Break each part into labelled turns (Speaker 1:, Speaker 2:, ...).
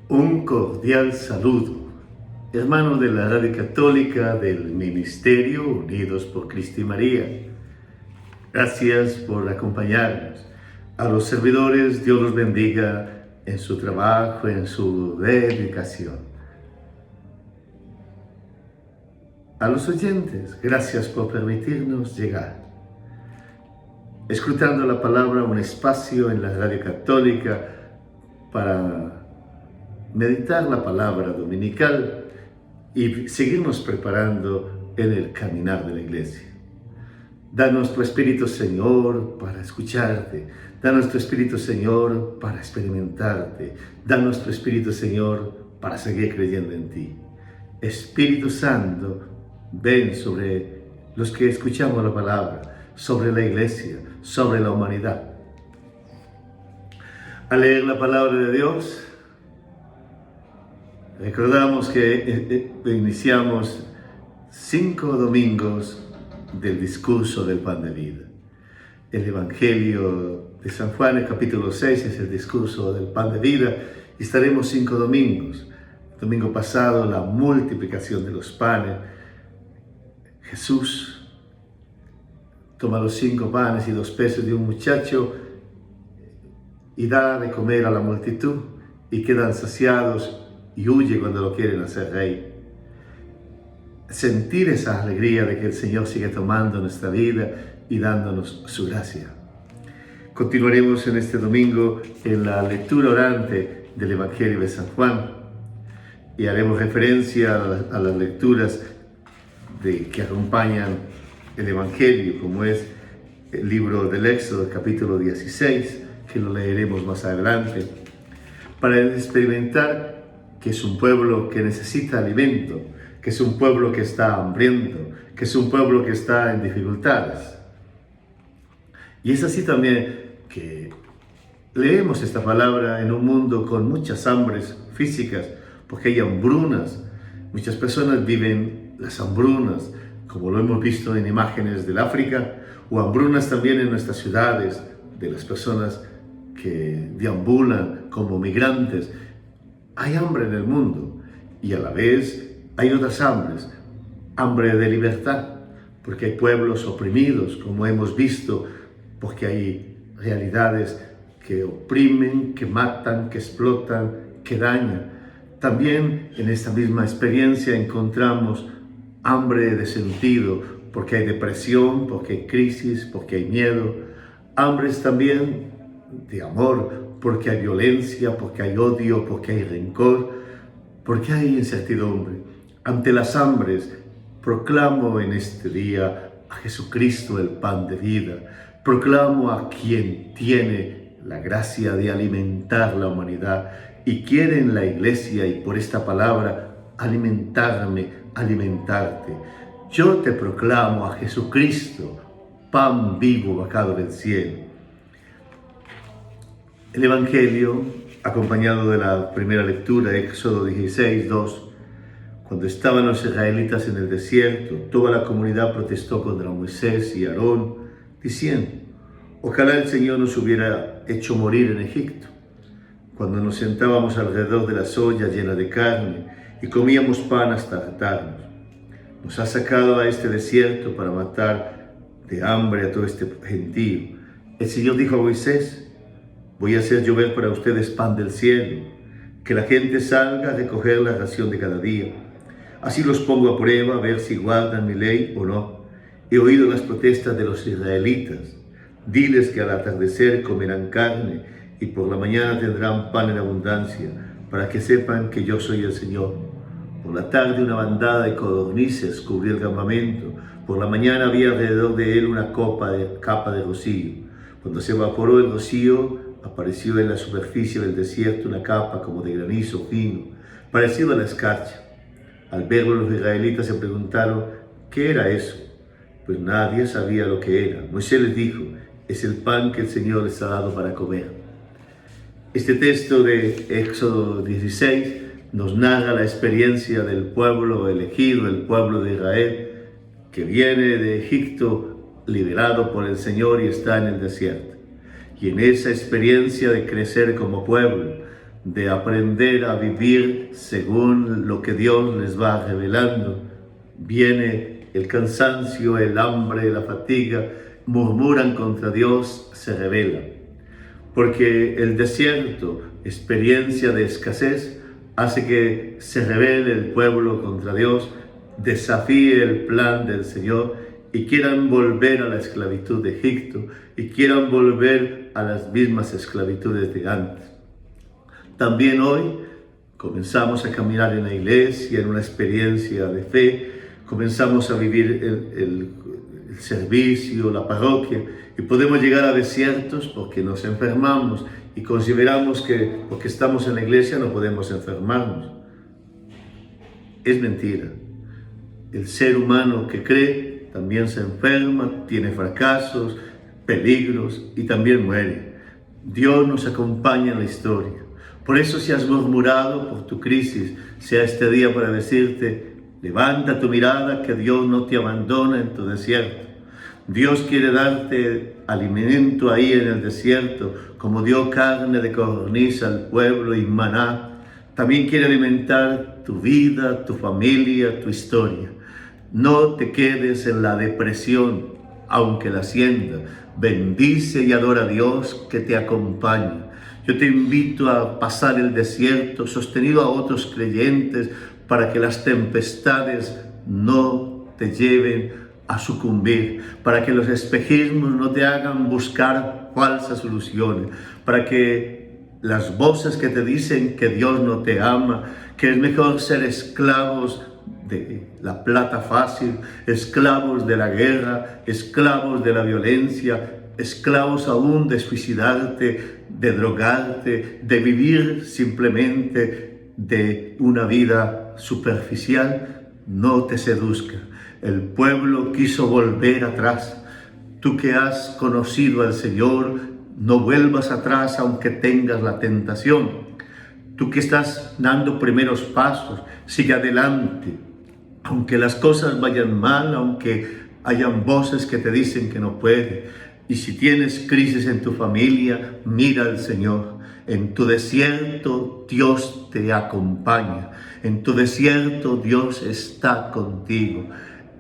Speaker 1: Un cordial saludo, hermanos de la Radio Católica del Ministerio Unidos por Cristo y María. Gracias por acompañarnos. A los servidores, Dios los bendiga en su trabajo, en su dedicación. A los oyentes, gracias por permitirnos llegar. Escrutando la palabra, un espacio en la Radio Católica para meditar la palabra dominical y seguirnos preparando en el caminar de la iglesia. Danos tu Espíritu, Señor, para escucharte. Danos tu Espíritu, Señor, para experimentarte. Danos tu Espíritu, Señor, para seguir creyendo en ti. Espíritu Santo, ven sobre los que escuchamos la palabra, sobre la iglesia, sobre la humanidad. Al leer la palabra de Dios, recordamos que iniciamos 5 domingos del discurso del pan de vida. El Evangelio de San Juan, el capítulo 6, es el discurso del pan de vida y estaremos 5 domingos. El domingo pasado, la multiplicación de los panes. Jesús toma los 5 panes y 2 peces de un muchacho y da de comer a la multitud y quedan saciados y huye cuando lo quieren hacer rey. Sentir esa alegría de que el Señor sigue tomando nuestra vida y dándonos su gracia. Continuaremos en este domingo en la lectura orante del Evangelio de San Juan y haremos referencia a las lecturas que acompañan el Evangelio, como es el libro del Éxodo, capítulo 16, que lo leeremos más adelante, para experimentar que es un pueblo que necesita alimento, que es un pueblo que está hambriento, que es un pueblo que está en dificultades. Y es así también que leemos esta palabra en un mundo con muchas hambres físicas, porque hay hambrunas. Muchas personas viven las hambrunas, como lo hemos visto en imágenes del África, o hambrunas también en nuestras ciudades, de las personas que deambulan como migrantes. Hay hambre en el mundo y a la vez hay otras hambres, hambre de libertad, porque hay pueblos oprimidos, como hemos visto, porque hay realidades que oprimen, que matan, que explotan, que dañan. También en esta misma experiencia encontramos hambre de sentido, porque hay depresión, porque hay crisis, porque hay miedo. Hambres también de amor, porque hay violencia, porque hay odio, porque hay rencor, porque hay incertidumbre. Ante las hambres, proclamo en este día a Jesucristo, el pan de vida. Proclamo a quien tiene la gracia de alimentar la humanidad y quiere en la iglesia y por esta palabra alimentarme, alimentarte. Yo te proclamo a Jesucristo, pan vivo bajado del cielo. El Evangelio, acompañado de la primera lectura, Éxodo 16, 2, cuando estaban los israelitas en el desierto, toda la comunidad protestó contra Moisés y Aarón, diciendo: ojalá el Señor nos hubiera hecho morir en Egipto, cuando nos sentábamos alrededor de las ollas llenas de carne y comíamos pan hasta hartarnos. Nos ha sacado a este desierto para matar de hambre a todo este gentío. El Señor dijo a Moisés: voy a hacer llover para ustedes pan del cielo, que la gente salga a recoger la ración de cada día. Así los pongo a prueba a ver si guardan mi ley o no. He oído las protestas de los israelitas. Diles que al atardecer comerán carne y por la mañana tendrán pan en abundancia, para que sepan que yo soy el Señor. Por la tarde una bandada de codornices cubrió el campamento. Por la mañana había alrededor de él una capa de rocío. Cuando se evaporó el rocío, apareció en la superficie del desierto una capa como de granizo fino, parecido a la escarcha. Al verlo, los israelitas se preguntaron: ¿qué era eso? Pues nadie sabía lo que era. Moisés les dijo: es el pan que el Señor les ha dado para comer. Este texto de Éxodo 16 nos narra la experiencia del pueblo elegido, el pueblo de Israel, que viene de Egipto liberado por el Señor y está en el desierto. Y en esa experiencia de crecer como pueblo, de aprender a vivir según lo que Dios les va revelando. Viene el cansancio, el hambre, la fatiga, murmuran contra Dios, se rebelan. Porque el desierto, experiencia de escasez, hace que se rebele el pueblo contra Dios, desafíe el plan del Señor y quieran volver a la esclavitud de Egipto y quieran volver a las mismas esclavitudes de antes. También hoy comenzamos a caminar en la iglesia, en una experiencia de fe, comenzamos a vivir el servicio, la parroquia, y podemos llegar a desiertos porque nos enfermamos y consideramos que porque estamos en la iglesia no podemos enfermarnos. Es mentira. El ser humano que cree también se enferma, tiene fracasos, peligros y también muere. Dios nos acompaña en la historia. Por eso, si has murmurado por tu crisis, sea este día para decirte: levanta tu mirada, que Dios no te abandona en tu desierto. Dios quiere darte alimento ahí en el desierto, como dio carne de codorniz al pueblo y maná. También quiere alimentar tu vida, tu familia, tu historia. No te quedes en la depresión, aunque la sientas. Bendice y adora a Dios que te acompaña. Yo te invito a pasar el desierto sostenido a otros creyentes para que las tempestades no te lleven a sucumbir, para que los espejismos no te hagan buscar falsas soluciones, para que las voces que te dicen que Dios no te ama, que es mejor ser esclavos de la plata fácil, esclavos de la guerra, esclavos de la violencia, esclavos aún de suicidarte, de drogarte, de vivir simplemente de una vida superficial, no te seduzca. El pueblo quiso volver atrás. Tú que has conocido al Señor, no vuelvas atrás aunque tengas la tentación. Tú que estás dando primeros pasos, sigue adelante. Aunque las cosas vayan mal, aunque hayan voces que te dicen que no puedes. Y si tienes crisis en tu familia, mira al Señor. En tu desierto Dios te acompaña. En tu desierto Dios está contigo.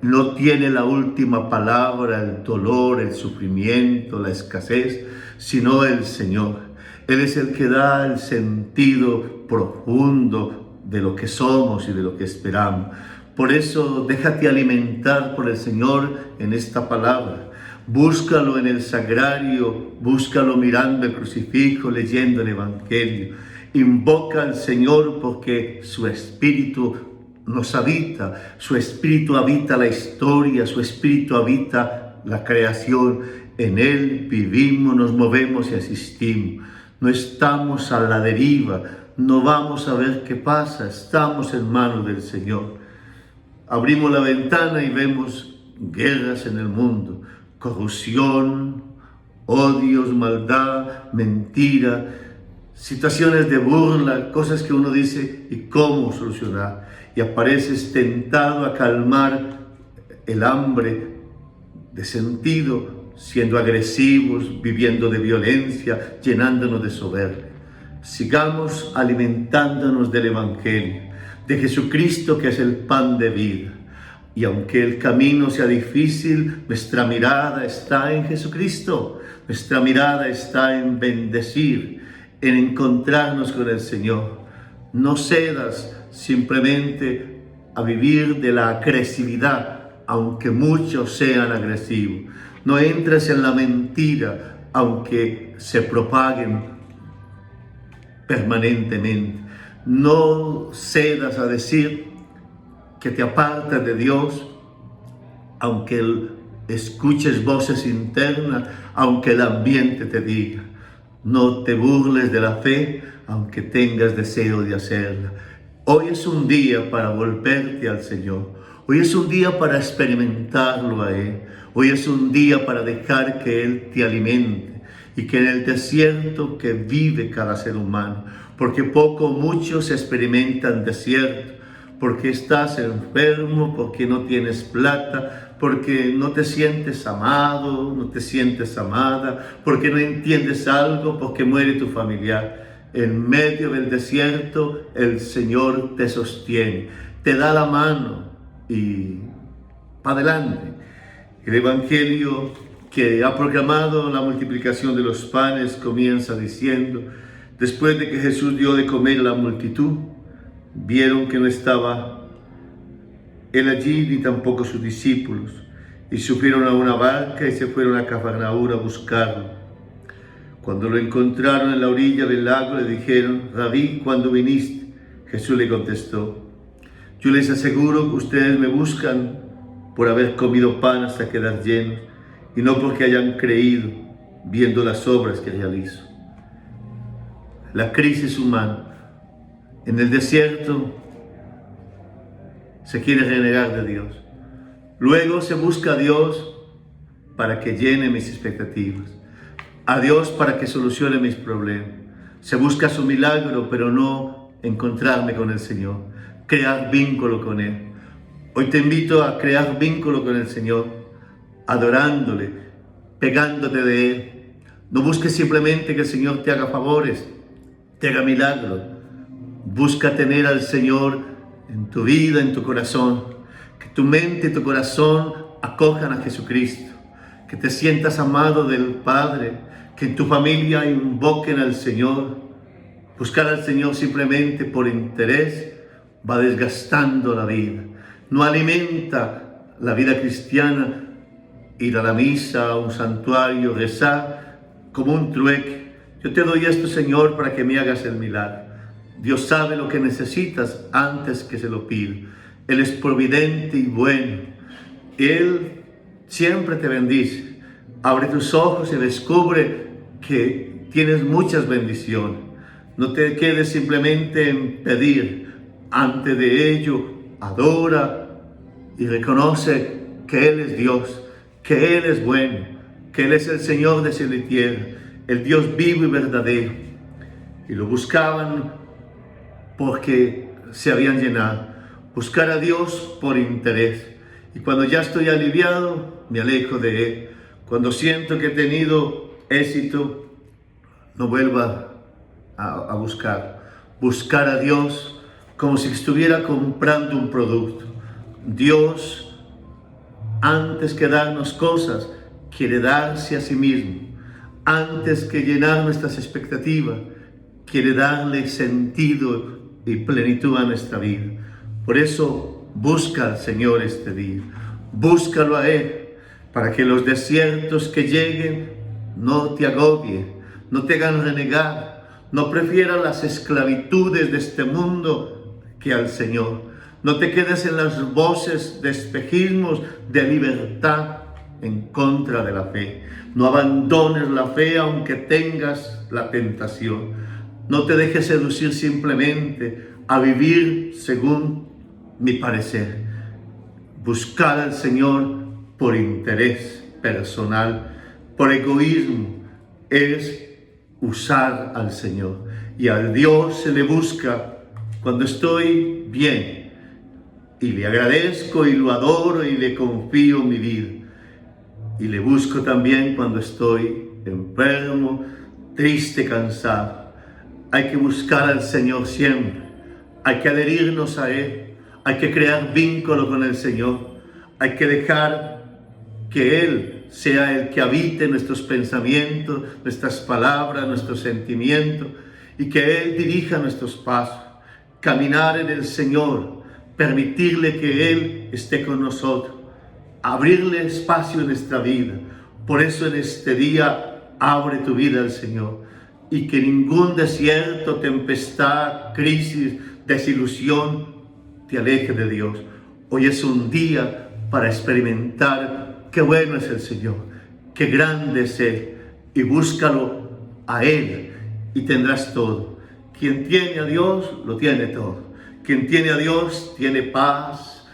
Speaker 1: No tiene la última palabra el dolor, el sufrimiento, la escasez, sino el Señor. Él es el que da el sentido profundo de lo que somos y de lo que esperamos. Por eso déjate alimentar por el Señor en esta palabra. Búscalo en el sagrario, búscalo mirando el crucifijo, leyendo el Evangelio. Invoca al Señor porque su Espíritu nos habita, su Espíritu habita la historia, su Espíritu habita la creación. En Él vivimos, nos movemos y existimos. No estamos a la deriva, no vamos a ver qué pasa, estamos en manos del Señor. Abrimos la ventana y vemos guerras en el mundo, corrupción, odios, maldad, mentira, situaciones de burla, cosas que uno dice, ¿y cómo solucionar? Y apareces tentado a calmar el hambre de sentido, siendo agresivos, viviendo de violencia, llenándonos de soberbia. Sigamos alimentándonos del Evangelio, de Jesucristo, que es el pan de vida. Y aunque el camino sea difícil, nuestra mirada está en Jesucristo. Nuestra mirada está en bendecir, en encontrarnos con el Señor. No cedas simplemente a vivir de la agresividad, aunque muchos sean agresivos. No entres en la mentira, aunque se propaguen permanentemente. No cedas a decir que te apartas de Dios, aunque escuches voces internas, aunque el ambiente te diga. No te burles de la fe, aunque tengas deseo de hacerla. Hoy es un día para volverte al Señor. Hoy es un día para experimentarlo a Él. Hoy es un día para dejar que Él te alimente y que en el desierto que vive cada ser humano, porque poco o mucho se experimentan desiertos, porque estás enfermo, porque no tienes plata, porque no te sientes amado, no te sientes amada, porque no entiendes algo, porque muere tu familiar. En medio del desierto, el Señor te sostiene, te da la mano y para adelante. El Evangelio que ha proclamado la multiplicación de los panes comienza diciendo: después de que Jesús dio de comer a la multitud, vieron que no estaba él allí ni tampoco sus discípulos, y subieron a una barca y se fueron a Cafarnaúm a buscarlo. Cuando lo encontraron en la orilla del lago, le dijeron: Rabí, ¿cuándo viniste? Jesús le contestó: yo les aseguro que ustedes me buscan por haber comido pan hasta quedar llenos, y no porque hayan creído viendo las obras que realizo. La crisis humana. En el desierto se quiere renegar de Dios. Luego se busca a Dios para que llene mis expectativas, a Dios para que solucione mis problemas. Se busca su milagro, pero no encontrarme con el Señor, crear vínculo con Él. Hoy te invito a crear vínculo con el Señor, adorándole, pegándote de Él. No busques simplemente que el Señor te haga favores, te haga milagros. Busca tener al Señor en tu vida, en tu corazón. Que tu mente y tu corazón acojan a Jesucristo. Que te sientas amado del Padre. Que en tu familia invoquen al Señor. Buscar al Señor simplemente por interés va desgastando la vida. No alimenta la vida cristiana ir a la misa, a un santuario, rezar como un trueque. Yo te doy esto, Señor, para que me hagas el milagro. Dios sabe lo que necesitas antes que se lo pido. Él es providente y bueno. Él siempre te bendice. Abre tus ojos y descubre que tienes muchas bendiciones. No te quedes simplemente en pedir. Antes de ello, adora y reconoce que Él es Dios, que Él es bueno, que Él es el Señor de cielo y tierra, el Dios vivo y verdadero. Y lo buscaban porque se habían llenado. Buscar a Dios por interés. Y cuando ya estoy aliviado, me alejo de Él. Cuando siento que he tenido éxito, no vuelva a buscar. Buscar a Dios como si estuviera comprando un producto. Dios, antes que darnos cosas, quiere darse a sí mismo. Antes que llenar nuestras expectativas, quiere darle sentido y plenitud a nuestra vida. Por eso busca al Señor este día. Búscalo a Él, para que los desiertos que lleguen no te agobien, no te hagan renegar, no prefieras las esclavitudes de este mundo que al Señor. No te quedes en las voces de espejismos de libertad en contra de la fe. No abandones la fe aunque tengas la tentación. No te dejes seducir simplemente a vivir según mi parecer. Buscar al Señor por interés personal, por egoísmo, es usar al Señor. Y al Dios se le busca cuando estoy bien. Y le agradezco y lo adoro y le confío mi vida. Y le busco también cuando estoy enfermo, triste, cansado. Hay que buscar al Señor siempre. Hay que adherirnos a Él. Hay que crear vínculo con el Señor. Hay que dejar que Él sea el que habite nuestros pensamientos, nuestras palabras, nuestros sentimientos, y que Él dirija nuestros pasos. Caminar en el Señor, permitirle que Él esté con nosotros, abrirle espacio en nuestra vida. Por eso en este día abre tu vida al Señor, y que ningún desierto, tempestad, crisis, desilusión te aleje de Dios. Hoy es un día para experimentar qué bueno es el Señor, qué grande es Él, y búscalo a Él y tendrás todo. Quien tiene a Dios, lo tiene todo. Quien tiene a Dios, tiene paz,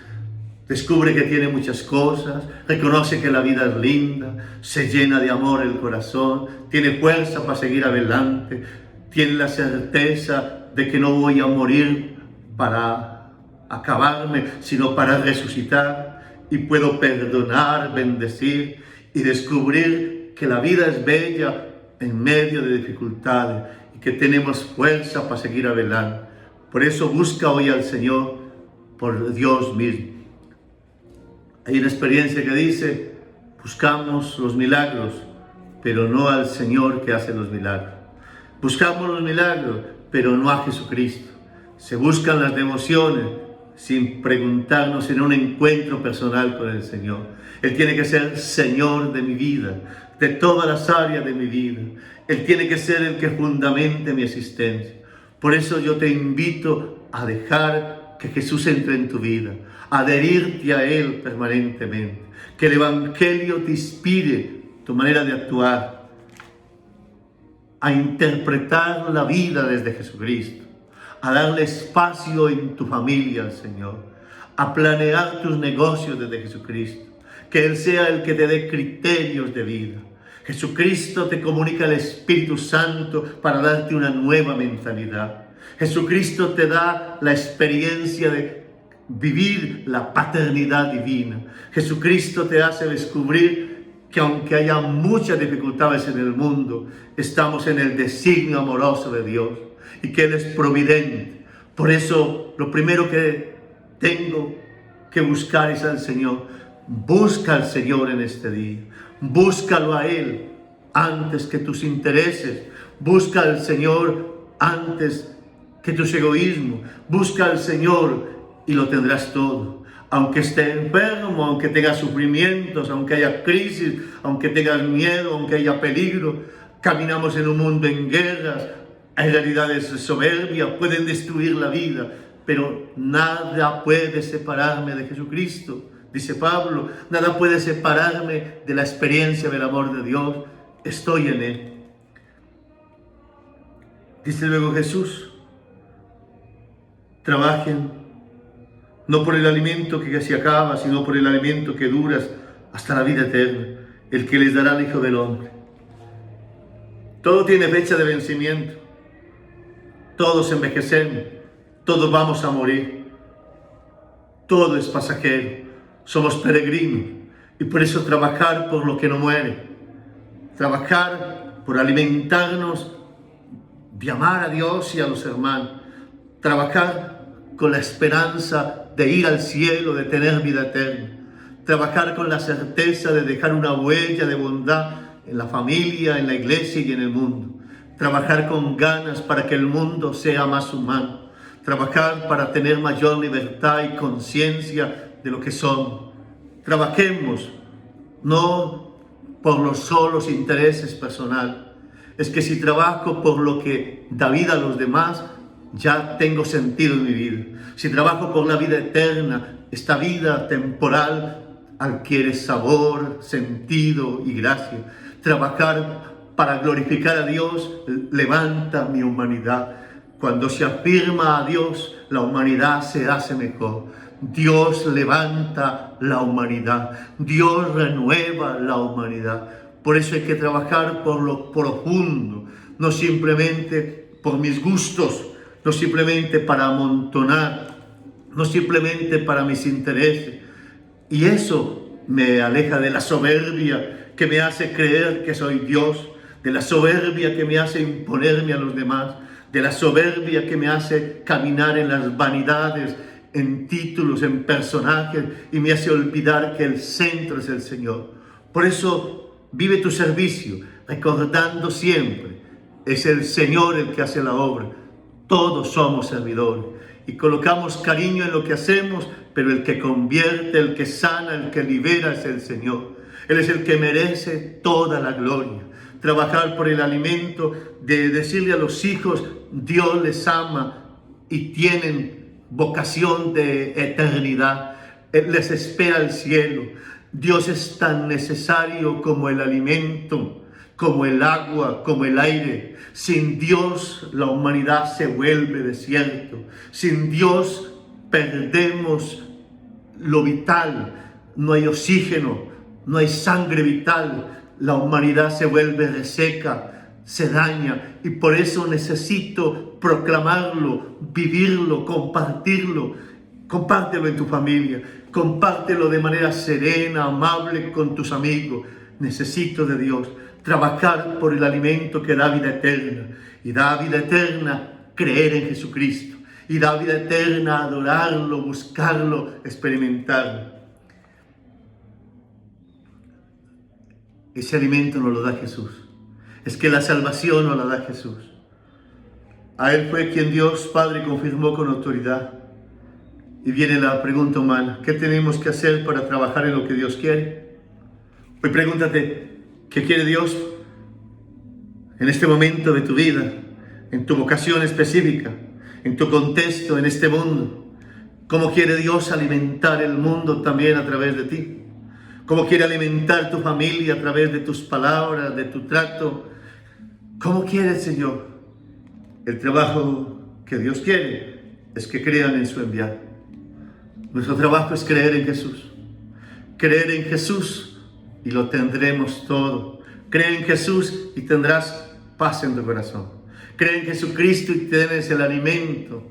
Speaker 1: descubre que tiene muchas cosas, reconoce que la vida es linda, se llena de amor el corazón, tiene fuerza para seguir adelante, tiene la certeza de que no voy a morir para acabarme, sino para resucitar, y puedo perdonar, bendecir y descubrir que la vida es bella en medio de dificultades, y que tenemos fuerza para seguir adelante. Por eso busca hoy al Señor por Dios mismo. Hay una experiencia que dice, buscamos los milagros, pero no al Señor que hace los milagros. Buscamos los milagros, pero no a Jesucristo. Se buscan las devociones sin preguntarnos en un encuentro personal con el Señor. Él tiene que ser Señor de mi vida, de todas las áreas de mi vida. Él tiene que ser el que fundamente mi existencia. Por eso yo te invito a dejar que Jesús entre en tu vida, a adherirte a Él permanentemente, que el Evangelio te inspire tu manera de actuar, a interpretar la vida desde Jesucristo, a darle espacio en tu familia al Señor, a planear tus negocios desde Jesucristo, que Él sea el que te dé criterios de vida. Jesucristo te comunica el Espíritu Santo para darte una nueva mentalidad. Jesucristo te da la experiencia de vivir la paternidad divina. Jesucristo te hace descubrir que aunque haya muchas dificultades en el mundo, estamos en el designio amoroso de Dios y que Él es providente. Por eso, lo primero que tengo que buscar es al Señor. Busca al Señor en este día. Búscalo a Él antes que tus intereses. Busca al Señor antes que tus egoísmos. Busca al Señor y lo tendrás todo. Aunque esté enfermo, aunque tenga sufrimientos, aunque haya crisis, aunque tengas miedo, aunque haya peligro. Caminamos en un mundo en guerras. Hay realidades de soberbia, pueden destruir la vida, pero nada puede separarme de Jesucristo. Dice Pablo, nada puede separarme de la experiencia del amor de Dios. Estoy en Él. Dice luego Jesús, trabajen no por el alimento que se acaba, sino por el alimento que dura hasta la vida eterna, el que les dará el Hijo del Hombre. Todo tiene fecha de vencimiento. Todos envejecemos. Todos vamos a morir. Todo es pasajero. Somos peregrinos y por eso trabajar por lo que no muere, trabajar por alimentarnos, de amar a Dios y a los hermanos, trabajar con la esperanza de ir al cielo, de tener vida eterna, trabajar con la certeza de dejar una huella de bondad en la familia, en la iglesia y en el mundo, trabajar con ganas para que el mundo sea más humano, trabajar para tener mayor libertad y conciencia de lo que son. Trabajemos no por los solos intereses personales. Es que si trabajo por lo que da vida a los demás, ya tengo sentido en mi vida. Si trabajo por la vida eterna, esta vida temporal adquiere sabor, sentido y gracia. Trabajar para glorificar a Dios levanta mi humanidad. Cuando se afirma a Dios, la humanidad se hace mejor. Dios levanta la humanidad. Dios renueva la humanidad. Por eso hay que trabajar por lo profundo, no simplemente por mis gustos, no simplemente para amontonar, no simplemente para mis intereses. Y eso me aleja de la soberbia que me hace creer que soy Dios, de la soberbia que me hace imponerme a los demás, de la soberbia que me hace caminar en las vanidades, en títulos, en personajes, y me hace olvidar que el centro es el Señor. Por eso vive tu servicio, recordando siempre, es el Señor el que hace la obra. Todos somos servidores y colocamos cariño en lo que hacemos, pero el que convierte, el que sana, el que libera es el Señor. Él es el que merece toda la gloria. Trabajar por el alimento, de decirle a los hijos, Dios les ama y tienen vocación de eternidad. Él les espera al cielo. Dios es tan necesario como el alimento, como el agua, como el aire. Sin Dios la humanidad se vuelve desierto. Sin Dios perdemos lo vital. No hay oxígeno, no hay sangre vital. La humanidad se vuelve reseca, se daña, y por eso necesito proclamarlo, vivirlo, compartirlo. Compártelo en tu familia, compártelo de manera serena, amable con tus amigos. Necesito de Dios. trabajar por el alimento que da vida eterna. Y da vida eterna creer en Jesucristo. Y da vida eterna adorarlo, buscarlo, experimentarlo. Ese alimento nos lo da Jesús. Es que la salvación nos la da Jesús. A Él fue quien Dios Padre confirmó con autoridad. Y viene la pregunta humana: ¿qué tenemos que hacer para trabajar en lo que Dios quiere? Hoy pregúntate, ¿qué quiere Dios en este momento de tu vida, en tu vocación específica, en tu contexto, en este mundo? ¿Cómo quiere Dios alimentar el mundo también a través de ti? ¿Cómo quiere alimentar tu familia a través de tus palabras, de tu trato? ¿Cómo quiere el Señor? El trabajo que Dios quiere es que crean en su enviado. Nuestro trabajo es creer en Jesús. Creer en Jesús y lo tendremos todo. Cree en Jesús y tendrás paz en tu corazón. Cree en Jesucristo y tienes el alimento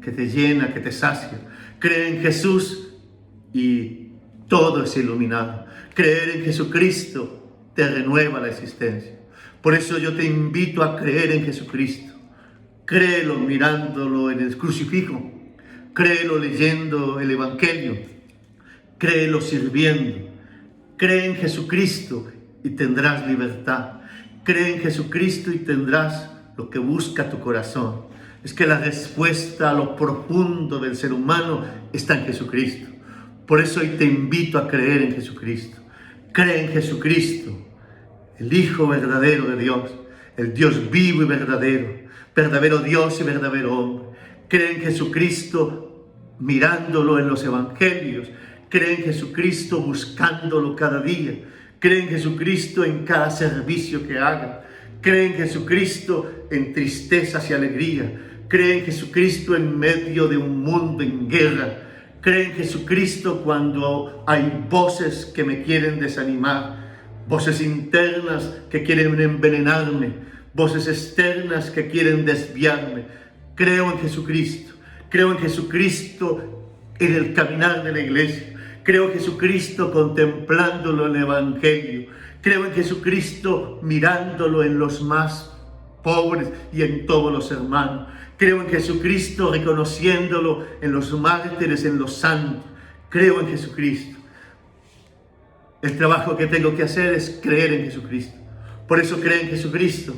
Speaker 1: que te llena, que te sacia. Cree en Jesús y todo es iluminado. Creer en Jesucristo te renueva la existencia. Por eso yo te invito a creer en Jesucristo. Créelo mirándolo en el crucifijo. Créelo leyendo el Evangelio. Créelo sirviendo. Cree en Jesucristo y tendrás libertad. Cree en Jesucristo y tendrás lo que busca tu corazón. Es que la respuesta a lo profundo del ser humano está en Jesucristo. Por eso hoy te invito a creer en Jesucristo. Cree en Jesucristo, el Hijo verdadero de Dios, el Dios vivo y verdadero Dios y verdadero hombre. Cree en Jesucristo mirándolo en los evangelios. Cree en Jesucristo buscándolo cada día. Cree en Jesucristo en cada servicio que haga. Cree en Jesucristo en tristezas y alegría. Cree en Jesucristo en medio de un mundo en guerra. Cree en Jesucristo cuando hay voces que me quieren desanimar, voces internas que quieren envenenarme, voces externas que quieren desviarme. Creo en Jesucristo. Creo en Jesucristo en el caminar de la iglesia. Creo en Jesucristo contemplándolo en el Evangelio. Creo en Jesucristo mirándolo en los más pobres y en todos los hermanos. Creo en Jesucristo reconociéndolo en los mártires, en los santos. Creo en Jesucristo. El trabajo que tengo que hacer es creer en Jesucristo. Por eso creo en Jesucristo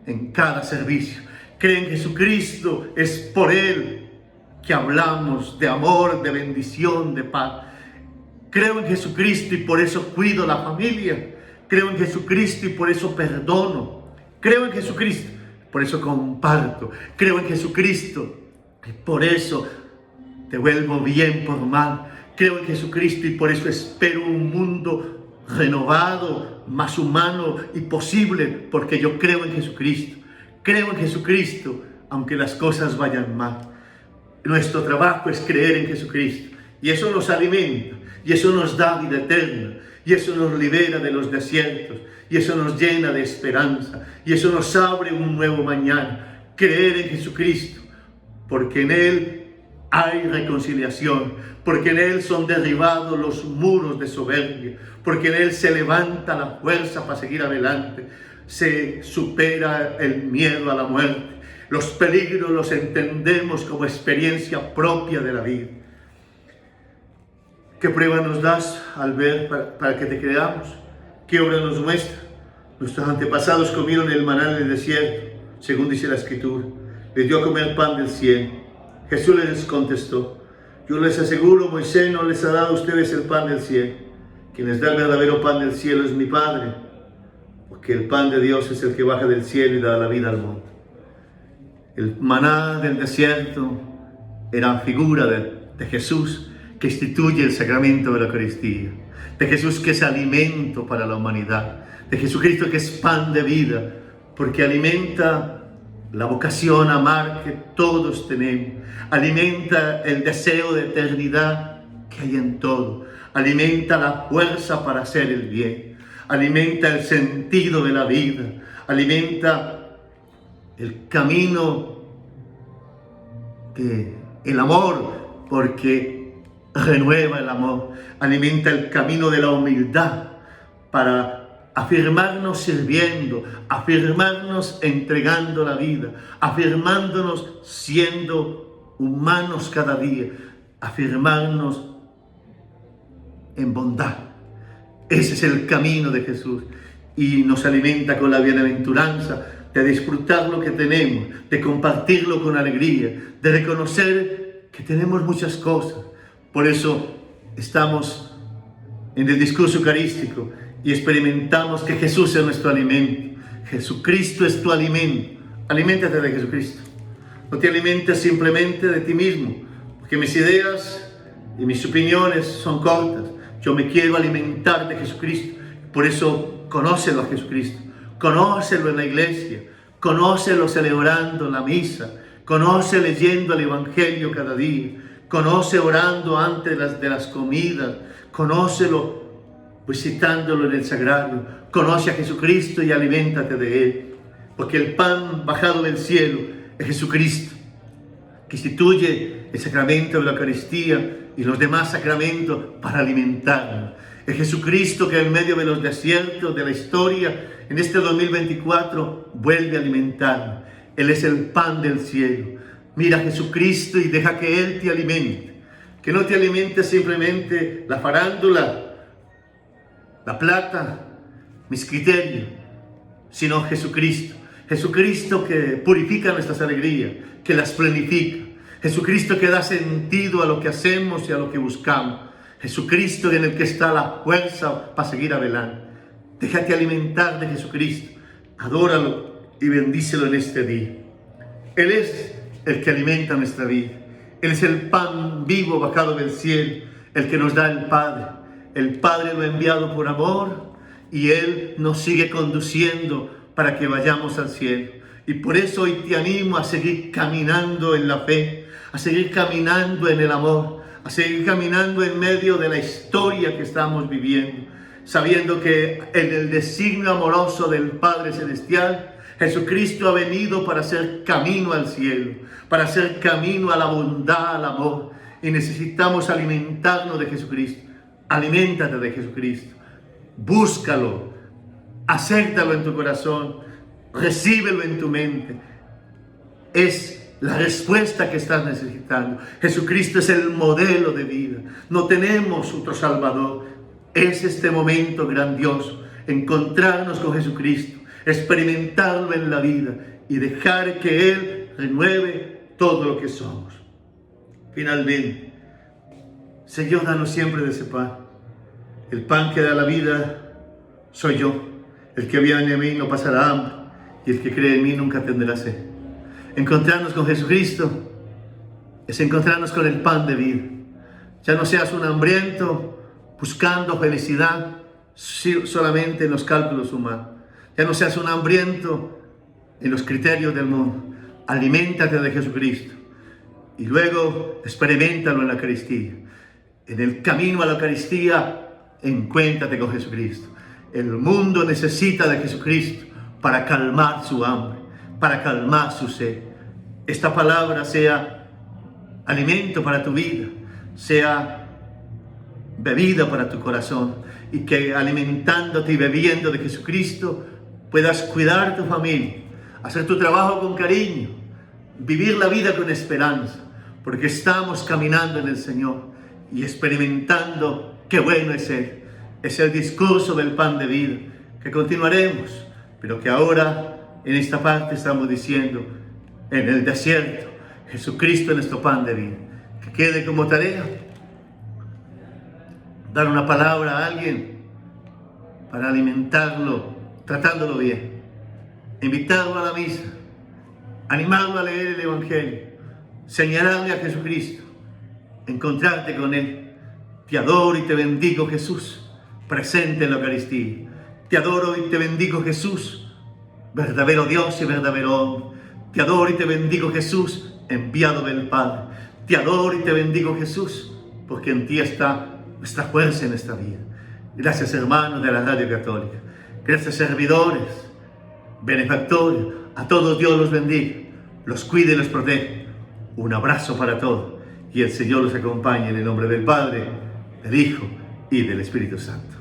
Speaker 1: en cada servicio. Creo en Jesucristo, es por Él que hablamos de amor, de bendición, de paz. Creo en Jesucristo y por eso cuido la familia. Creo en Jesucristo y por eso perdono. Creo en Jesucristo, por eso comparto. Creo en Jesucristo y por eso devuelvo bien por mal. Creo en Jesucristo y por eso espero un mundo renovado, más humano y posible, porque yo creo en Jesucristo. Creo en Jesucristo, aunque las cosas vayan mal. Nuestro trabajo es creer en Jesucristo. Y eso nos alimenta, y eso nos da vida eterna, y eso nos libera de los desiertos, y eso nos llena de esperanza, y eso nos abre un nuevo mañana. Creer en Jesucristo, porque en Él hay reconciliación, porque en Él son derribados los muros de soberbia, porque en Él se levanta la fuerza para seguir adelante, se supera el miedo a la muerte. Los peligros los entendemos como experiencia propia de la vida. ¿Qué prueba nos das al ver para que te creamos? ¿Qué obra nos muestra? Nuestros antepasados comieron el maná en el desierto, según dice la Escritura. Les dio a comer pan del cielo. Jesús les contestó: yo les aseguro, Moisés no les ha dado a ustedes el pan del cielo. Quien les da el verdadero pan del cielo es mi Padre, porque el pan de Dios es el que baja del cielo y da la vida al mundo. El maná del desierto era figura de Jesús, que instituye el sacramento de la Eucaristía, de Jesús que es alimento para la humanidad, de Jesucristo que es pan de vida, porque alimenta la vocación a amar que todos tenemos, alimenta el deseo de eternidad que hay en todo, alimenta la fuerza para hacer el bien, alimenta el sentido de la vida, alimenta el camino del amor, porque renueva el amor, alimenta el camino de la humildad para afirmarnos sirviendo, afirmarnos entregando la vida, afirmándonos siendo humanos cada día, afirmarnos en bondad. Ese es el camino de Jesús y nos alimenta con la bienaventuranza de disfrutar lo que tenemos, de compartirlo con alegría, de reconocer que tenemos muchas cosas. Por eso estamos en el discurso eucarístico y experimentamos que Jesús es nuestro alimento. Jesucristo es tu alimento. Aliméntate de Jesucristo. No te alimentes simplemente de ti mismo, porque mis ideas y mis opiniones son cortas. Yo me quiero alimentar de Jesucristo. Por eso conócelo a Jesucristo. Conócelo en la iglesia. Conócelo celebrando la misa. Conoce leyendo el Evangelio cada día. Conoce orando antes de las comidas. Conócelo visitándolo en el sagrario. Conoce a Jesucristo y aliméntate de Él. Porque el pan bajado del cielo es Jesucristo, que instituye el sacramento de la Eucaristía y los demás sacramentos para alimentarnos. Es Jesucristo que en medio de los desiertos de la historia, en este 2024, vuelve a alimentarnos. Él es el pan del cielo. Mira a Jesucristo y deja que Él te alimente. Que no te alimente simplemente la farándula, la plata, mis criterios, sino Jesucristo. Jesucristo que purifica nuestras alegrías, que las planifica. Jesucristo que da sentido a lo que hacemos y a lo que buscamos. Jesucristo en el que está la fuerza para seguir adelante. Déjate alimentar de Jesucristo. Adóralo y bendícelo en este día. Él es el que alimenta nuestra vida. Él es el pan vivo bajado del cielo, el que nos da el Padre. El Padre lo ha enviado por amor y Él nos sigue conduciendo para que vayamos al cielo. Y por eso hoy te animo a seguir caminando en la fe, a seguir caminando en el amor, a seguir caminando en medio de la historia que estamos viviendo, sabiendo que en el designio amoroso del Padre Celestial, Jesucristo ha venido para hacer camino al cielo, para hacer camino a la bondad, al amor, y necesitamos alimentarnos de Jesucristo. Aliméntate de Jesucristo, búscalo, acéptalo en tu corazón, recíbelo en tu mente. Es la respuesta que estás necesitando. Jesucristo es el modelo de vida. No tenemos otro Salvador. Es este momento grandioso, encontrarnos con Jesucristo, experimentarlo en la vida y dejar que Él renueve todo lo que somos. Finalmente, Señor, danos siempre de ese pan. El pan que da la vida soy yo. El que viene a mí no pasará hambre, y el que cree en mí nunca tendrá sed. Encontrarnos con Jesucristo es encontrarnos con el pan de vida. Ya no seas un hambriento buscando felicidad solamente en los cálculos humanos. Ya no seas un hambriento en los criterios del mundo. Aliméntate de Jesucristo y luego experiméntalo en la Eucaristía. En el camino a la Eucaristía, encuéntrate con Jesucristo. El mundo necesita de Jesucristo para calmar su hambre, para calmar su sed. Esta palabra sea alimento para tu vida, sea bebida para tu corazón, y que alimentándote y bebiendo de Jesucristo puedas cuidar tu familia, hacer tu trabajo con cariño, vivir la vida con esperanza, porque estamos caminando en el Señor y experimentando qué bueno es Él. Es el discurso del pan de vida que continuaremos, pero que ahora en esta parte estamos diciendo en el desierto, Jesucristo es nuestro pan de vida. Que quede como tarea dar una palabra a alguien para alimentarlo, tratándolo bien, invitarlo a la misa, animarlo a leer el Evangelio, señalarle a Jesucristo, encontrarte con Él. Te adoro y te bendigo, Jesús, presente en la Eucaristía. Te adoro y te bendigo, Jesús, verdadero Dios y verdadero hombre. Te adoro y te bendigo, Jesús, enviado del Padre. Te adoro y te bendigo, Jesús, porque en ti está nuestra fuerza en esta vida. Gracias, hermanos de la Radio Católica. Gracias, servidores, benefactores. A todos Dios los bendiga, los cuide y los protege. Un abrazo para todos y el Señor los acompañe en el nombre del Padre, del Hijo y del Espíritu Santo.